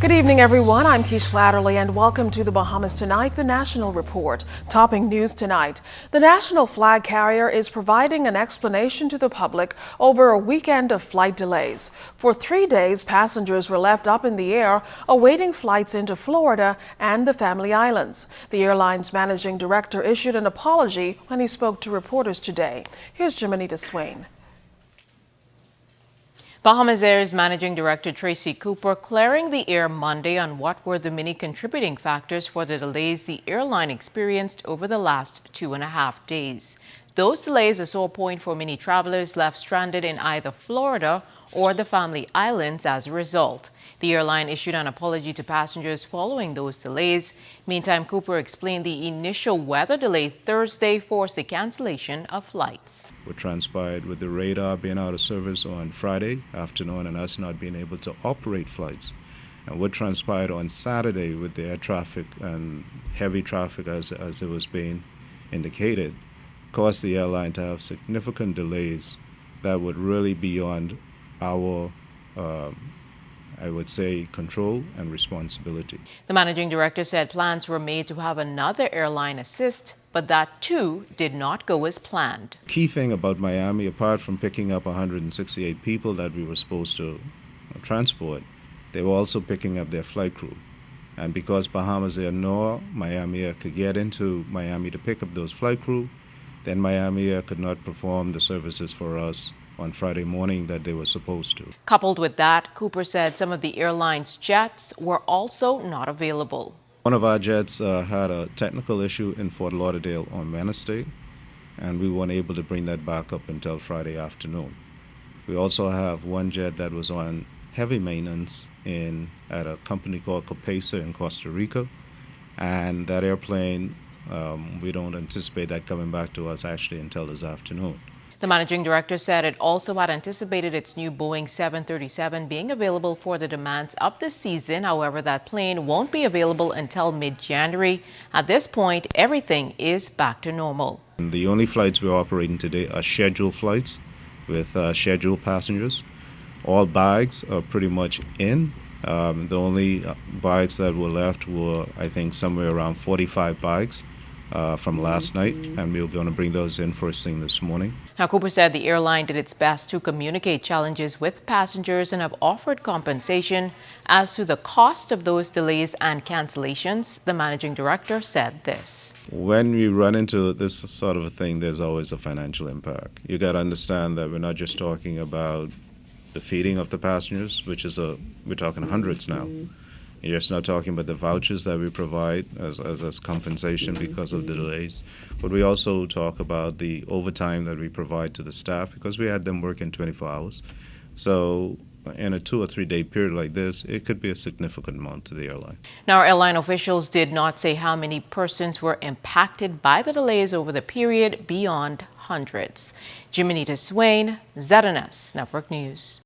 Good evening, everyone. I'm Keish Latterly, and welcome to the Bahamas Tonight, the National Report. Topping news tonight, the national flag carrier is providing an explanation to the public over a weekend of flight delays. For 3 days, passengers were left up in the air awaiting flights into Florida and the Family Islands. The airline's managing director issued an apology when he spoke to reporters today. Here's Jimenita Swain. Bahamasair's Managing Director Tracy Cooper clearing the air Monday on what were the many contributing factors for the delays the airline experienced over the last 2.5 days. Those delays are a sore point for many travelers left stranded in either Florida or the Family Islands as a result. The airline issued an apology to passengers following those delays. Meantime, Cooper explained the initial weather delay Thursday forced the cancellation of flights. What transpired with the radar being out of service on Friday afternoon and us not being able to operate flights, and what transpired on Saturday with the air traffic and heavy traffic as it was being indicated, caused the airline to have significant delays that would really be beyond our I would say, control and responsibility. The managing director said plans were made to have another airline assist, but that too did not go as planned. Key thing about Miami, apart from picking up 168 people that we were supposed to transport, they were also picking up their flight crew. And because Bahamasair nor Miami Air could get into Miami to pick up those flight crew, then Miami Air could not perform the services for us on Friday morning that they were supposed to. Coupled with that, Cooper said some of the airline's jets were also not available. One of our jets had a technical issue in Fort Lauderdale on Wednesday, and we weren't able to bring that back up until Friday afternoon. We also have one jet that was on heavy maintenance at a company called Copesa in Costa Rica, and that airplane, we don't anticipate that coming back to us actually until this afternoon. The managing director said it also had anticipated its new Boeing 737 being available for the demands of the season. However, that plane won't be available until mid-January. At this point, everything is back to normal. The only flights we're operating today are scheduled flights with scheduled passengers. All bags are pretty much in. The only bags that were left were, I think, somewhere around 45 bags from last night, and we were going to bring those in first thing this morning. Now, Cooper said the airline did its best to communicate challenges with passengers and have offered compensation. As to the cost of those delays and cancellations, the managing director said this. When we run into this sort of a thing, there's always a financial impact. You got to understand that we're not just talking about the feeding of the passengers, which is we're talking hundreds now. You're just not talking about the vouchers that we provide as compensation because of the delays, but we also talk about the overtime that we provide to the staff because we had them working 24 hours. So in a 2 or 3 day period like this, it could be a significant amount to the airline. Now, airline officials did not say how many persons were impacted by the delays over the period beyond hundreds. Jimenita Swain, ZNS Network News.